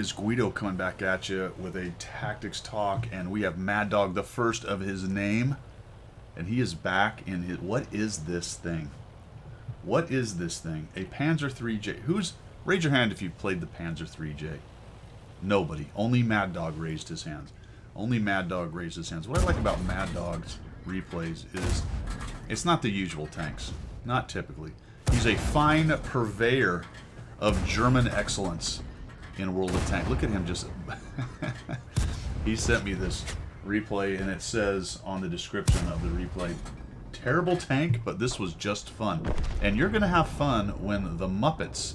is Guido coming back at you with a tactics talk, and we have Mad Dog, the first of his name, and he is back in his. What is this thing? What is this thing? A Panzer IIIJ. Raise your hand if you've played the Panzer IIIJ. Nobody. Only Mad Dog raised his hands. Only Mad Dog raised his hands. What I like about Mad Dog's replays is it's not the usual tanks. Not typically. He's a fine purveyor of German excellence in World of Tanks. Look at him just... He sent me this replay, and it says on the description of the replay, terrible tank, but this was just fun. And you're going to have fun when the Muppets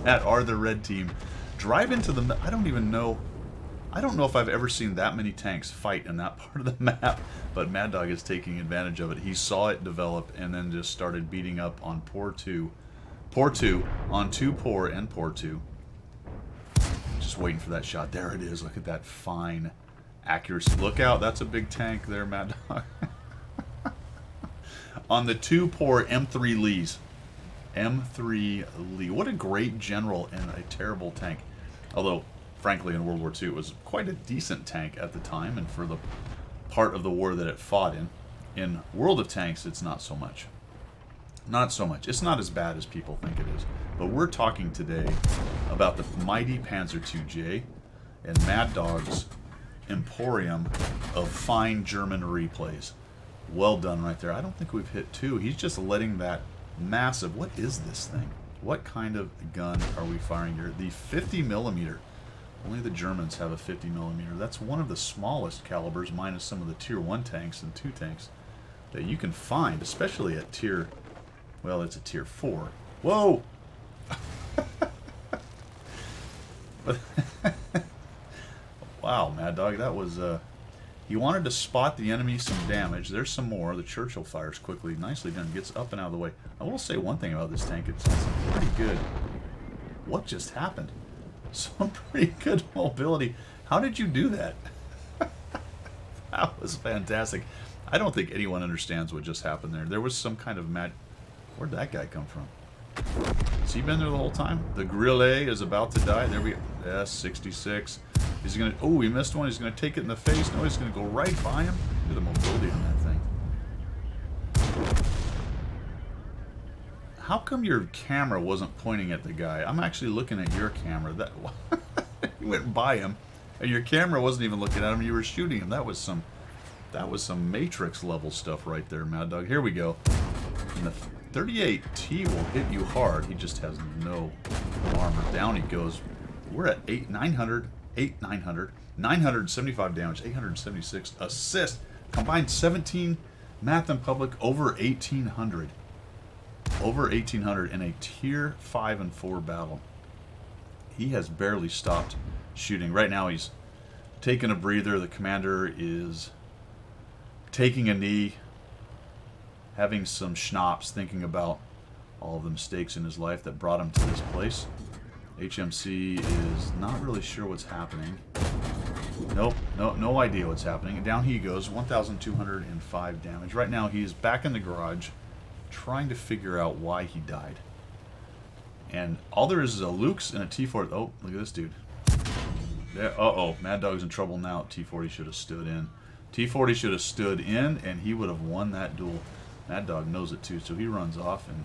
that are the red team drive into the... I don't know if I've ever seen that many tanks fight in that part of the map, but Mad Dog is taking advantage of it. He saw it develop and then just started beating up on Poor 2. Poor 2, on 2 Poor and Poor 2. Just waiting for that shot. There it is. Look at that fine accuracy. Look out. That's a big tank there, Mad Dog. On the 2 Poor M3 Lees. M3 Lee. What a great general and a terrible tank. Although, frankly, in World War II, it was quite a decent tank at the time, and for the part of the war that it fought in. In World of Tanks, it's not so much. Not so much. It's not as bad as people think it is. But we're talking today about the mighty Panzer IIJ and Mad Dog's emporium of fine German replays. Well done right there. I don't think we've hit 2. He's just letting that massive... What is this thing? What kind of gun are we firing here? The 50 millimeter. Only the Germans have a 50 millimeter. That's one of the smallest calibers, minus some of the Tier 1 tanks and 2 tanks that you can find, especially at Tier... Well, it's a Tier 4. Whoa! Wow, Mad Dog, that was... He wanted to spot the enemy some damage. There's some more. The Churchill fires quickly. Nicely done. Gets up and out of the way. I will say one thing about this tank. It's pretty good. What just happened? Some pretty good mobility. How did you do that? That was fantastic. I don't think anyone understands what just happened there. There was some kind of mad... Where'd that guy come from? Has he been there the whole time? The Grille is about to die. There we go. Yes, 66. He's going to... Oh, he missed one. He's going to take it in the face. No, he's going to go right by him. Look at the mobility on that thing. How come your camera wasn't pointing at the guy? I'm actually looking at your camera. That you went by him, and your camera wasn't even looking at him. You were shooting him. That was some Matrix level stuff right there, Mad Dog. Here we go. And the 38T will hit you hard. He just has no armor. Down he goes. We're at 900, 975 damage, 876 assist. Combined 17 math and public, over 1,800. Over 1,800 in a Tier 5 and 4 battle. He has barely stopped shooting. Right now he's taking a breather. The commander is taking a knee, having some schnapps, thinking about all of the mistakes in his life that brought him to this place. HMC is not really sure what's happening. Nope, no idea what's happening. And down he goes, 1,205 damage. Right now he's back in the garage trying to figure out why he died. And all there is a Luke's and a T-40. Oh, look at this dude. There, uh-oh, Mad Dog's in trouble now. T-40 should have stood in. T-40 should have stood in, and he would have won that duel. Mad Dog knows it too, so he runs off and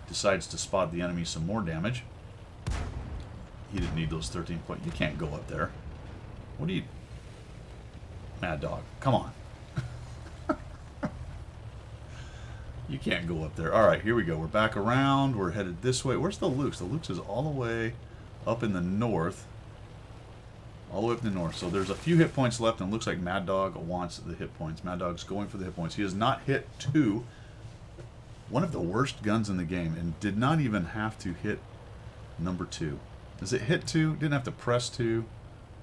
decides to spot the enemy some more damage. He didn't need those 13 points. You can't go up there. What do you... Mad Dog, come on. You can't go up there. Alright, here we go. We're back around. We're headed this way. Where's the Luke's? The Luke's is all the way up in the north. All the way up in the north. So there's a few hit points left, and it looks like Mad Dog wants the hit points. Mad Dog's going for the hit points. He has not hit 2. One of the worst guns in the game, and did not even have to hit number 2. Does it hit 2? Didn't have to press 2.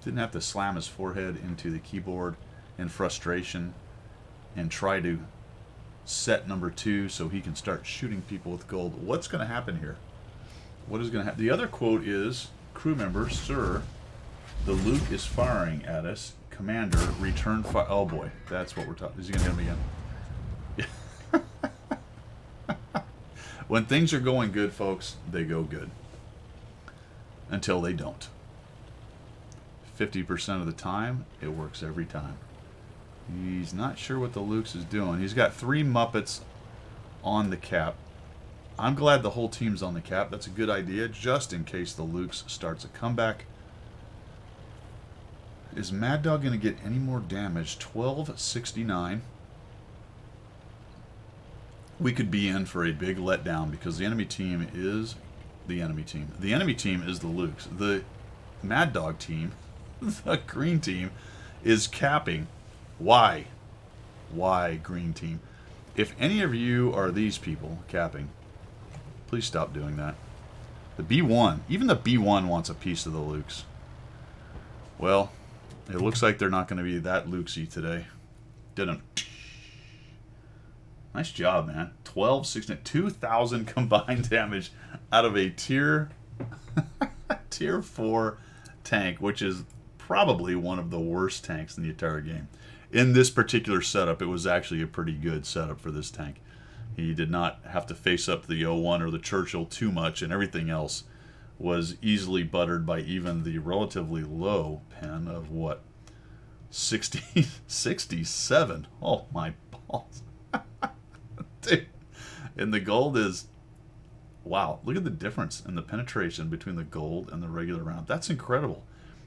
Didn't have to slam his forehead into the keyboard in frustration and try to set number 2 so he can start shooting people with gold. What's going to happen here? What is going to happen? The other quote is, crew member, sir, the Luke is firing at us. Commander, return fire. Oh boy, that's what we're talking. Is he going to hit him again? When things are going good, folks, they go good. Until they don't. 50% of the time, it works every time. He's not sure what the Lukes is doing. He's got 3 Muppets on the cap. I'm glad the whole team's on the cap. That's a good idea, just in case the Lukes starts a comeback. Is Mad Dog going to get any more damage? 1269. We could be in for a big letdown because the enemy team is the enemy team. The enemy team is the Lukes. The Mad Dog team, the green team, is capping. Why? Why, green team? If any of you are these people capping, please stop doing that. The B1, even the B1 wants a piece of the Lukes. Well, it looks like they're not going to be that Lukesy today. Didn't. Nice job, man. 12, 16, 2,000 combined damage out of a tier 4 tank, which is probably one of the worst tanks in the entire game. In this particular setup, it was actually a pretty good setup for this tank. He did not have to face up the 01 or the Churchill too much, and everything else was easily buttered by even the relatively low pen of what? 67. Oh my balls. Dude. And the gold is, wow, look at the difference in the penetration between the gold and the regular round. That's incredible.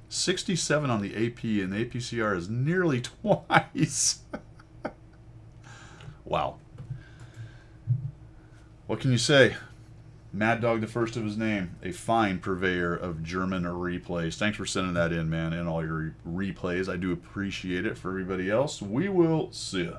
67 on the AP, and the APCR is nearly twice. Wow. What can you say? Mad Dog, the first of his name, a fine purveyor of German replays. Thanks for sending that in, man, and all your replays. I do appreciate it. For everybody else, we will see ya.